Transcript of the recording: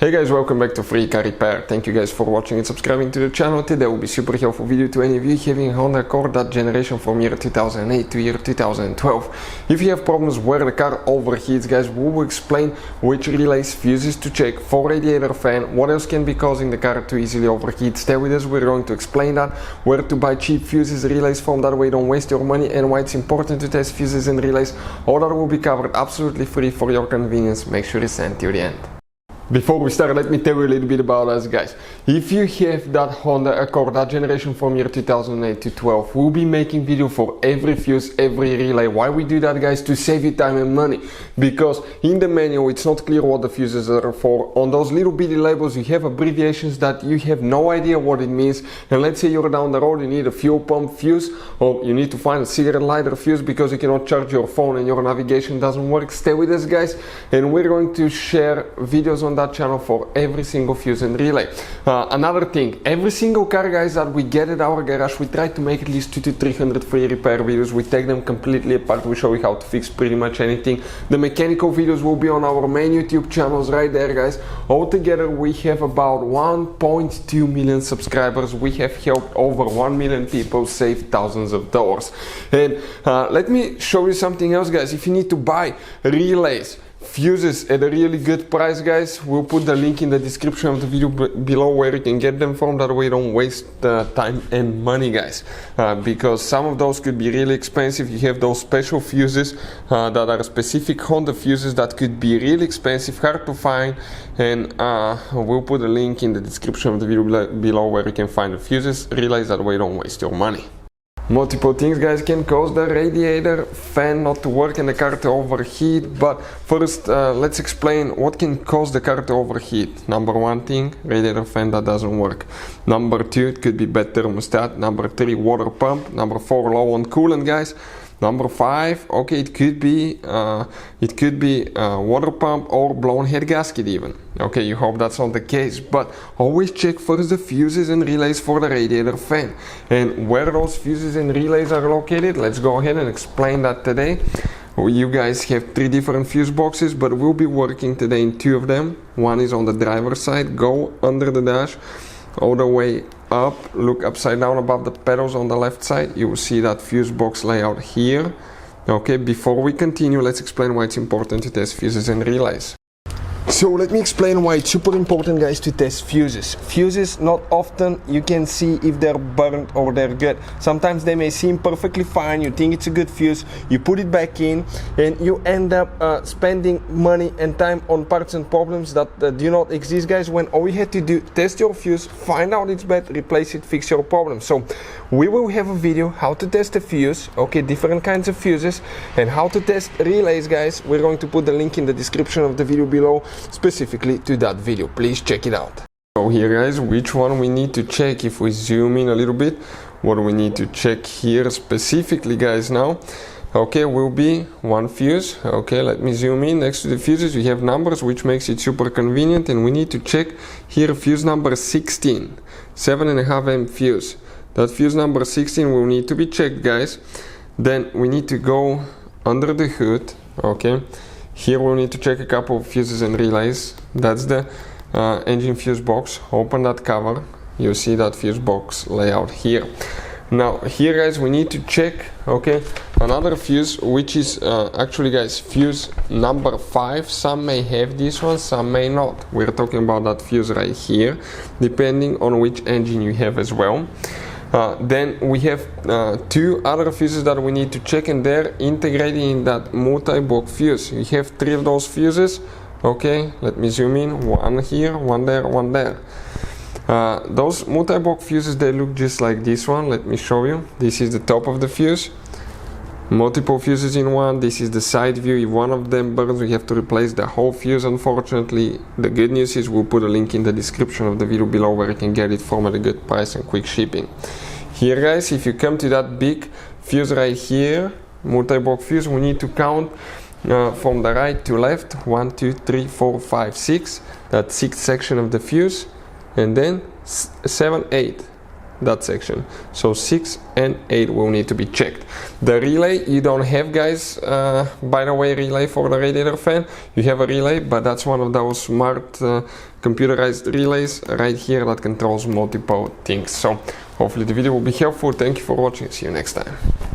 Hey guys, welcome back to Free Car Repair. Thank you guys for watching and subscribing to the channel. Today will be super helpful video to any of you having a Honda Accord that generation from year 2008 to year 2012. If you have problems where the car overheats, guys, we will explain which relays, fuses to check for radiator fan, what else can be causing the car to easily overheat. Stay with us, we're going to explain that, where to buy cheap fuses, relays from, that way you don't waste your money, and why it's important to test fuses and relays. All that will be covered absolutely free for your convenience. Make sure you stay till the end. Before we start, let me tell you a little bit about us, guys. If you have that Honda Accord, that generation from year 2008 to 12, we'll be making video for every fuse, every relay. Why we do that, guys? To save you time and money. Because in the manual, it's not clear what the fuses are for. On those little bitty labels, you have abbreviations that you have no idea what it means. And let's say you're down the road, you need a fuel pump fuse, or you need to find a cigarette lighter fuse because you cannot charge your phone and your navigation doesn't work. Stay with us, guys, and we're going to share videos on that channel for every single fuse and relay. Another thing, every single car, guys, that we get at our garage, we try to make at least 200 to 300 free repair videos. We take them completely apart, we show you how to fix pretty much anything. The mechanical videos will be on our main YouTube channels right there, guys. Altogether we have about 1.2 million subscribers. We have helped over 1 million people save thousands of dollars. And let me show you something else, guys. If you need to buy relays, fuses at a really good price, guys, we'll put the link in the description of the video below where you can get them from. That way you don't waste time and money, guys, because some of those could be really expensive. You have those special fuses that are specific Honda fuses that could be really expensive, hard to find, and we'll put a link in the description of the video below where you can find the fuses, relays. That way you don't waste your money. Multiple things, guys, can cause the radiator fan not to work and the car to overheat. But first, let's explain what can cause the car to overheat. Number one thing, radiator fan that doesn't work. Number two, it could be bad thermostat. Number three, water pump. Number four, low on coolant, guys. Number five, okay, it could be water pump or blown head gasket even. Okay, you hope that's not the case, but always check first the fuses and relays for the radiator fan. And where those fuses and relays are located, let's go ahead and explain that today. You guys have 3 different fuse boxes, but we'll be working today in 2 of them. One is on the driver's side, go under the dash, all the way up, look upside down above the pedals on the left side. You will see that fuse box layout here. Okay, before we continue, let's explain why it's important to test fuses and relays. So let me explain why it's super important, guys, to test fuses. Fuses, not often you can see if they're burnt or they're good. Sometimes they may seem perfectly fine, you think it's a good fuse, you put it back in, and you end up spending money and time on parts and problems that do not exist, guys, when all you had to do, test your fuse, find out it's bad, replace it, fix your problem. So we will have a video how to test a fuse, okay, different kinds of fuses, and how to test relays, guys. We're going to put the link in the description of the video below specifically to that video. Please check it out. So here, guys, which one we need to check. If we zoom in a little bit, what we need to check here specifically, guys, now, okay, will be one fuse. Okay, let me zoom in. Next to the fuses we have numbers, which makes it super convenient, and we need to check here fuse number 16, 7.5 amp fuse. That fuse number 16 will need to be checked, guys. Then we need to go under the hood. Okay, here we'll need to check a couple of fuses and relays. That's the engine fuse box. Open that cover, you see that fuse box layout here. Now here, guys, we need to check, okay, another fuse, which is actually, guys, fuse number 5. Some may have this one, some may not. We're talking about that fuse right here, depending on which engine you have as well. Then we have 2 other fuses that we need to check, and they're integrated in that multi-block fuse. You have 3 of those fuses. Okay, let me zoom in. One here, one there, one there. Those multi-block fuses, they look just like this one. Let me show you. This is the top of the fuse. Multiple fuses in one. This is the side view. If one of them burns, we have to replace the whole fuse, unfortunately. The good news is we'll put a link in the description of the video below where you can get it from at a good price and quick shipping. Here, guys, if you come to that big fuse right here, multi-block fuse, we need to count from the right to left. 1, 2, 3, 4, 5, 6. That 6th section of the fuse. And then 7, 8. that section. So 6 and 8 will need to be checked. The relay you don't have, guys, by the way, relay for the radiator fan. You have a relay, but that's one of those smart computerized relays right here that controls multiple things. So hopefully the video will be helpful. Thank you for watching. See you next time.